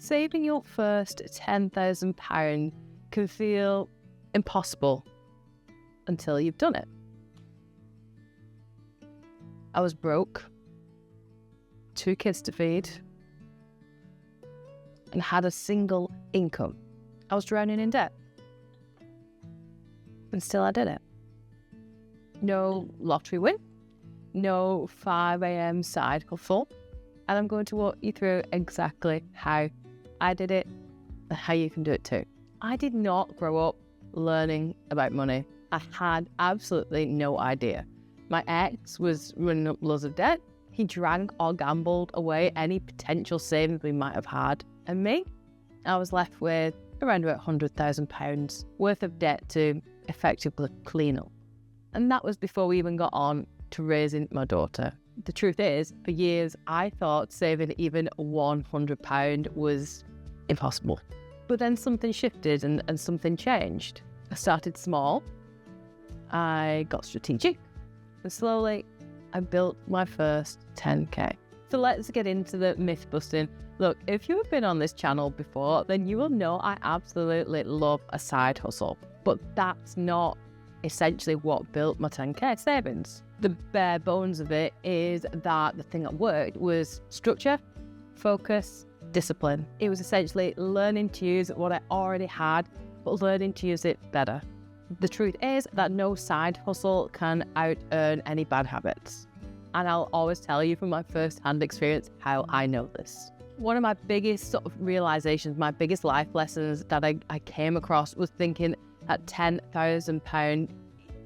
Saving your first £10,000 can feel impossible until you've done it. I was broke, 2 kids to feed, and had a single income. I was drowning in debt. And still I did it. No lottery win, no 5 a.m. side hustle. And I'm going to walk you through exactly how I did it and how you can do it too. I did not grow up learning about money. I had absolutely no idea. My ex was running up loads of debt. He drank or gambled away any potential savings we might have had. And me, I was left with around about £100,000 worth of debt to effectively clean up. And that was before we even got on to raising my daughter. The truth is, for years, I thought saving even £100 was impossible. But then something shifted and something changed. I started small. I got strategic. And slowly, I built my first 10K. So let's get into the myth busting. Look, if you have been on this channel before, then you will know I absolutely love a side hustle. But that's not essentially what built my 10K savings. The bare bones of it is that the thing that worked was structure, focus, discipline. It was essentially learning to use what I already had, but learning to use it better. The truth is that no side hustle can out-earn any bad habits. And I'll always tell you from my first-hand experience how I know this. One of my biggest sort of realizations, my biggest life lessons that I came across was thinking at £10,000,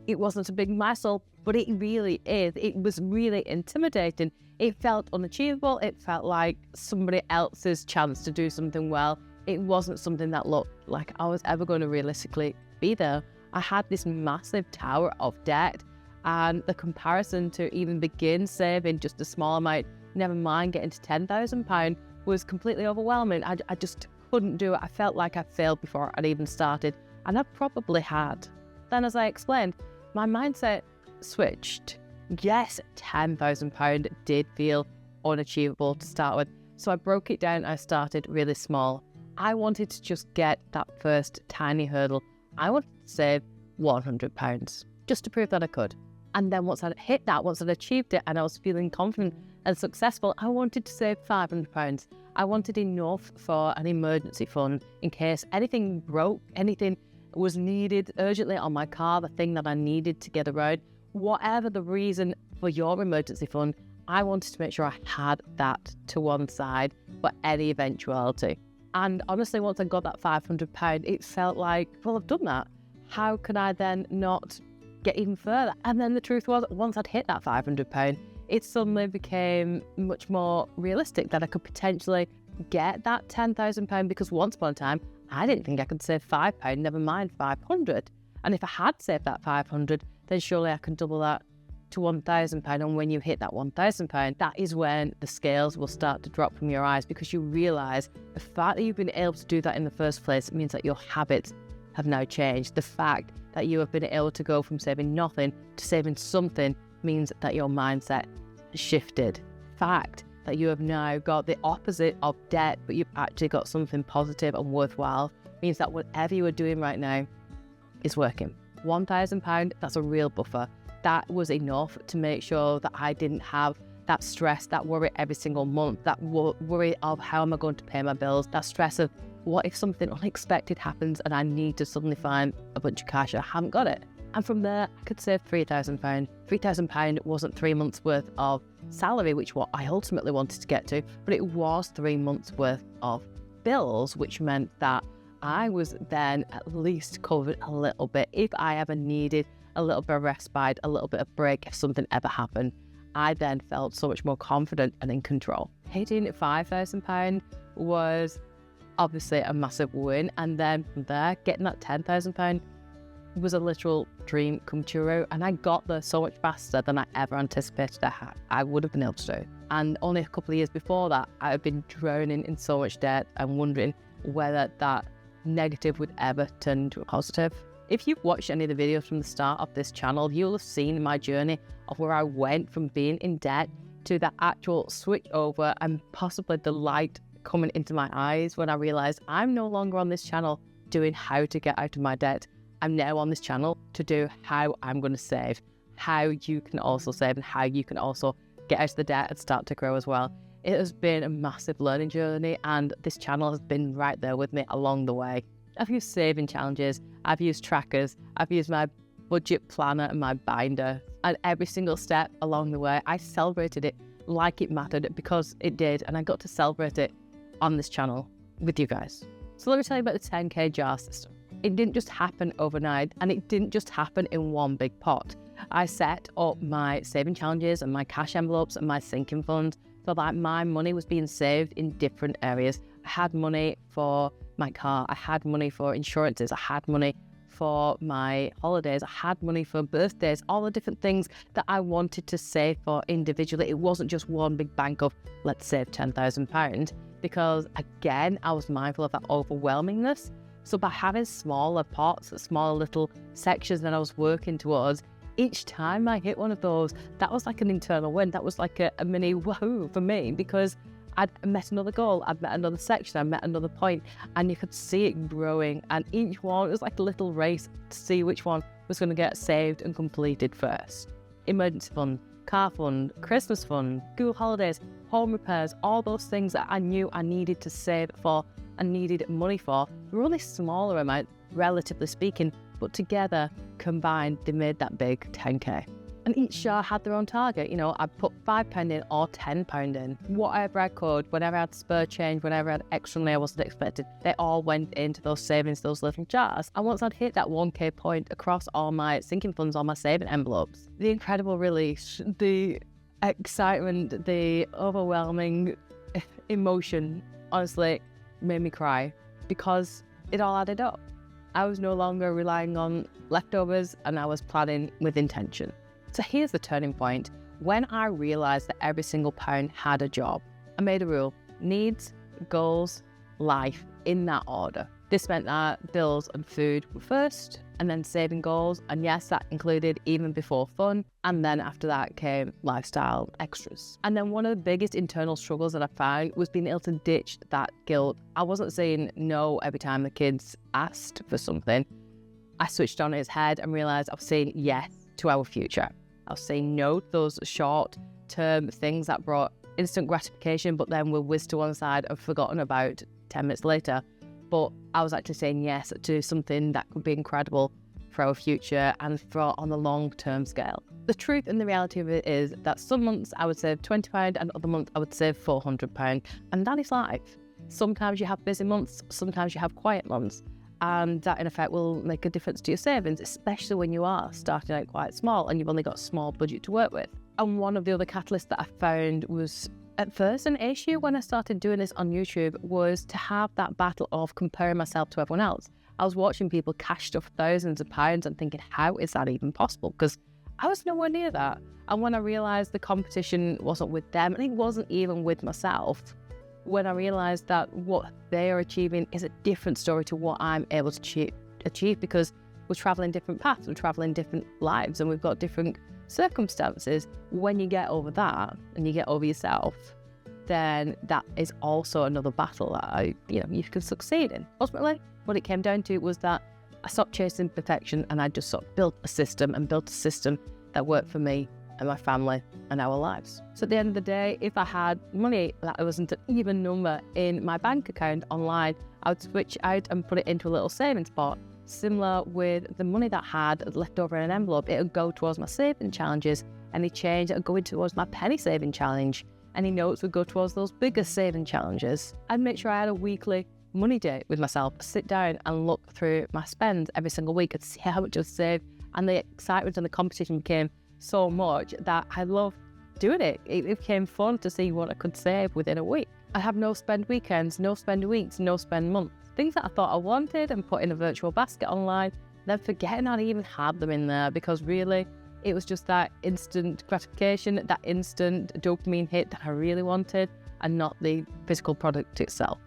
it wasn't a big muscle, but it really is. It was really intimidating. It felt unachievable. It felt like somebody else's chance to do something well. It wasn't something that looked like I was ever going to realistically be there. I had this massive tower of debt, and the comparison to even begin saving just a small amount, never mind getting to £10,000, was completely overwhelming. I just couldn't do it. I felt like I failed before I'd even started, and I probably had. Then, as I explained, my mindset switched. Yes, £10,000 did feel unachievable to start with, so I broke it down. I started really small. I wanted to just get that first tiny hurdle. I wanted to save £100 just to prove that I could. And then once I'd hit that, once I'd achieved it and I was feeling confident and successful, I wanted to save £500. I wanted enough for an emergency fund in case anything broke, anything was needed urgently on my car, the thing that I needed to get around. Whatever the reason for your emergency fund, I wanted to make sure I had that to one side for any eventuality. And honestly, once I got that £500, it felt like, well, I've done that. How could I then not get even further? And then the truth was, once I'd hit that £500, it suddenly became much more realistic that I could potentially get that £10,000, because once upon a time, I didn't think I could save £5, never mind 500. And if I had saved that 500, then surely I can double that to £1,000. And when you hit that £1,000, that is when the scales will start to drop from your eyes, because you realise the fact that you've been able to do that in the first place means that your habits have now changed. The fact that you have been able to go from saving nothing to saving something means that your mindset has shifted. Fact that you have now got the opposite of debt, but you've actually got something positive and worthwhile, means that whatever you are doing right now is working. £1,000, that's a real buffer. That was enough to make sure that I didn't have that stress, that worry every single month, that worry of how am I going to pay my bills, that stress of what if something unexpected happens and I need to suddenly find a bunch of cash, I haven't got it. And from there, I could save £3,000. £3,000 wasn't 3 months worth of salary, which what I ultimately wanted to get to, but it was 3 months worth of bills, which meant that I was then at least covered a little bit. If I ever needed a little bit of respite, a little bit of break, if something ever happened, I then felt so much more confident and in control. Hitting £5,000 was obviously a massive win. And then from there, getting that £10,000 was a literal dream come true. And I got there so much faster than I ever anticipated I would have been able to do. And only a couple of years before that, I had been drowning in so much debt and wondering whether that negative would ever turn into a positive. If you've watched any of the videos from the start of this channel, you'll have seen my journey of where I went from being in debt to the actual switch over and possibly the light coming into my eyes when I realized I'm no longer on this channel doing how to get out of my debt. I'm now on this channel to do how I'm going to save, how you can also save, and how you can also get out of the debt and start to grow as well. It has been a massive learning journey, and this channel has been right there with me along the way. I've used saving challenges, I've used trackers, I've used my budget planner and my binder, and every single step along the way, I celebrated it like it mattered, because it did, and I got to celebrate it on this channel with you guys. So let me tell you about the 10k jar system. It didn't just happen overnight, and it didn't just happen in one big pot. I set up my saving challenges and my cash envelopes and my sinking fund so that my money was being saved in different areas. I had money for my car, I had money for insurances, I had money for my holidays, I had money for birthdays, all the different things that I wanted to save for individually. It wasn't just one big bank of, let's save £10,000, because again, I was mindful of that overwhelmingness. So by having smaller pots, smaller little sections that I was working towards, each time I hit one of those, that was like an internal win. That was like a mini woohoo for me, because I'd met another goal, I'd met another section, I met another point, and you could see it growing. And each one, it was like a little race to see which one was going to get saved and completed first. Emergency fund, car fund, Christmas fund, school holidays, home repairs, all those things that I knew I needed to save for and needed money for were only smaller amount, relatively speaking, but together, combined, they made that big 10k. And each jar had their own target. You know, I'd put £5 in or £10 in. Whatever I could, whenever I had spare change, whenever I had extra money I wasn't expected, they all went into those savings, those little jars. And once I'd hit that 1k point across all my sinking funds, all my saving envelopes, the incredible release, the excitement, the overwhelming emotion, honestly, made me cry, because it all added up. I was no longer relying on leftovers, and I was planning with intention. So here's the turning point. When I realized that every single pound had a job, I made a rule: needs, goals, life, in that order. This meant that bills and food were first, and then saving goals. And yes, that included even before fun. And then after that came lifestyle extras. And then one of the biggest internal struggles that I found was being able to ditch that guilt. I wasn't saying no every time the kids asked for something. I switched on its head and realized I was saying yes to our future. I was saying no to those short-term things that brought instant gratification, but then were whizzed to one side and forgotten about 10 minutes later. But I was actually saying yes to something that could be incredible for our future and for on the long-term scale. The truth and the reality of it is that some months I would save £20 and other months I would save £400, and that is life. Sometimes you have busy months, sometimes you have quiet months, and that in effect will make a difference to your savings, especially when you are starting out quite small and you've only got a small budget to work with. And one of the other catalysts that I found was, at first, an issue when I started doing this on YouTube, was to have that battle of comparing myself to everyone else. I was watching people cash stuff thousands of pounds and thinking, how is that even possible? Because I was nowhere near that. And when I realised the competition wasn't with them, and it wasn't even with myself, when I realised that what they are achieving is a different story to what I'm able to achieve, because we're travelling different paths, we're travelling different lives, and we've got different circumstances. When you get over that and you get over yourself, then that is also another battle that you can succeed in. Ultimately, what it came down to was that I stopped chasing perfection, and I just sort of built a system that worked for me and my family and our lives. So at the end of the day, if I had money that wasn't an even number in my bank account online, I would switch out and put it into a little savings pot. Similar with the money that I had left over in an envelope, it would go towards my saving challenges. Any change that would go towards my penny saving challenge. Any notes would go towards those bigger saving challenges. I'd make sure I had a weekly money date with myself, sit down and look through my spends every single week and see how much I've saved. And the excitement and the competition became so much that I loved doing it. It became fun to see what I could save within a week. I have no spend weekends, no spend weeks, no spend months. Things that I thought I wanted and put in a virtual basket online, then forgetting I even had them in there, because really it was just that instant gratification, that instant dopamine hit that I really wanted, and not the physical product itself.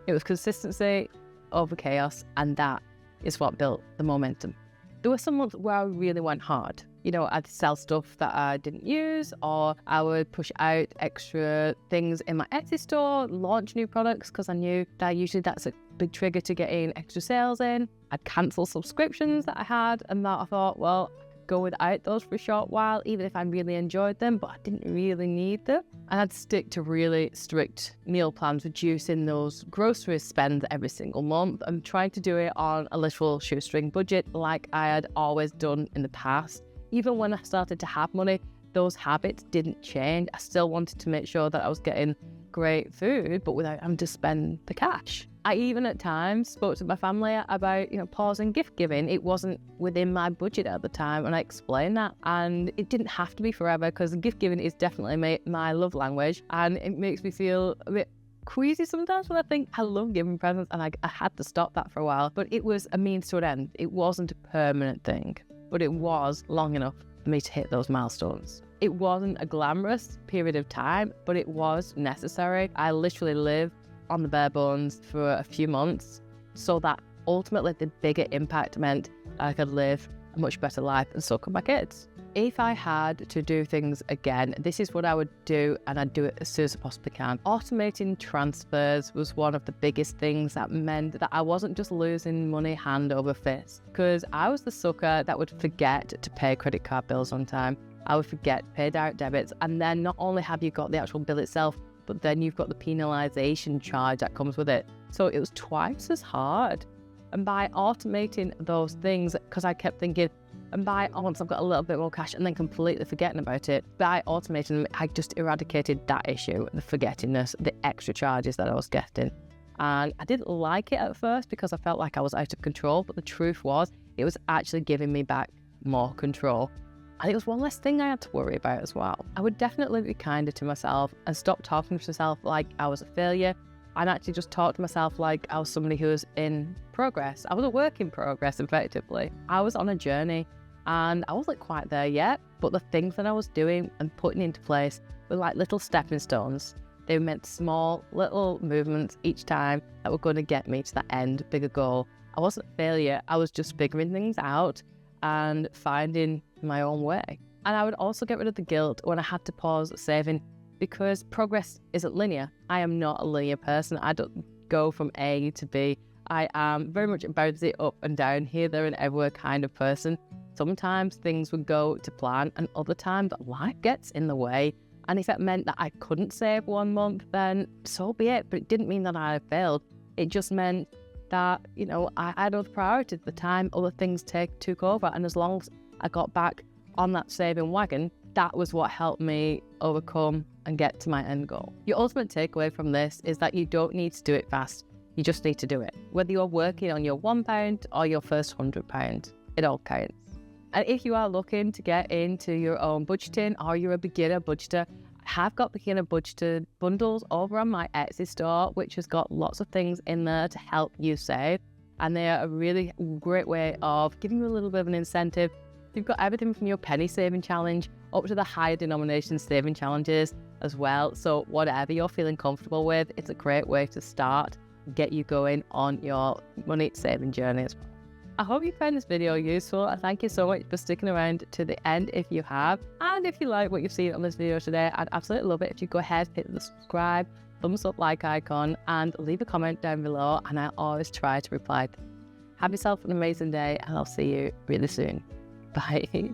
It was consistency over chaos, and that is what built the momentum. There were some months where I really went hard. I'd sell stuff that I didn't use, or I would push out extra things in my Etsy store, launch new products, because I knew that usually that's a big trigger to getting extra sales in. I'd cancel subscriptions that I had, and that I thought, well, go without those for a short while, even if I really enjoyed them, but I didn't really need them. And I'd stick to really strict meal plans, reducing those grocery spends every single month and trying to do it on a literal shoestring budget like I had always done in the past. Even when I started to have money, those habits didn't change. I still wanted to make sure that I was getting great food, but without having to spend the cash. I even at times spoke to my family about, pausing gift giving. It wasn't within my budget at the time, and I explained that. And it didn't have to be forever, because gift giving is definitely my love language, and it makes me feel a bit queasy sometimes when I think I love giving presents, and I had to stop that for a while. But it was a means to an end. It wasn't a permanent thing, but it was long enough for me to hit those milestones. It wasn't a glamorous period of time, but it was necessary. I literally lived on the bare bones for a few months, so that ultimately the bigger impact meant I could live a much better life, and so could my kids. If I had to do things again, this is what I would do, and I'd do it as soon as I possibly can. Automating transfers was one of the biggest things that meant that I wasn't just losing money hand over fist, because I was the sucker that would forget to pay credit card bills on time. I would forget to pay direct debits, and then not only have you got the actual bill itself, but then you've got the penalisation charge that comes with it. So it was twice as hard. And by automating those things, because I kept thinking, and once I've got a little bit more cash, and then completely forgetting about it, by automating them, I just eradicated that issue, the forgettingness, the extra charges that I was getting. And I didn't like it at first because I felt like I was out of control, but the truth was, it was actually giving me back more control. And it was one less thing I had to worry about as well. I would definitely be kinder to myself and stop talking to myself like I was a failure, and actually just talk to myself like I was somebody who was in progress. I was a work in progress, effectively. I was on a journey, and I wasn't quite there yet, but the things that I was doing and putting into place were like little stepping stones. They meant small little movements each time that were going to get me to that end bigger goal. I wasn't a failure. I was just figuring things out and finding my own way. And I would also get rid of the guilt when I had to pause saving, because progress isn't linear. I am not a linear person. I don't go from A to B. I am very much a bouncy up and down, here, there and everywhere kind of person. Sometimes things would go to plan, and other times life gets in the way. And if it meant that I couldn't save 1 month, then so be it. But it didn't mean that I failed. It just meant that, I had other priorities at the time, other things took over. And as long as I got back on that saving wagon, that was what helped me overcome and get to my end goal. Your ultimate takeaway from this is that you don't need to do it fast. You just need to do it. Whether you're working on your £1 or your first £100, it all counts. And if you are looking to get into your own budgeting, or you're a beginner budgeter, I have got beginner budgeted bundles over on my Etsy store, which has got lots of things in there to help you save. And they are a really great way of giving you a little bit of an incentive. You've got everything from your penny saving challenge up to the higher denomination saving challenges as well. So whatever you're feeling comfortable with, it's a great way to start, get you going on your money saving journey as well. I hope you found this video useful, and thank you so much for sticking around to the end if you have. And if you like what you've seen on this video today, I'd absolutely love it if you go ahead, hit the subscribe, thumbs up, like icon, and leave a comment down below, and I'll always try to reply. Have yourself an amazing day, and I'll see you really soon. Bye.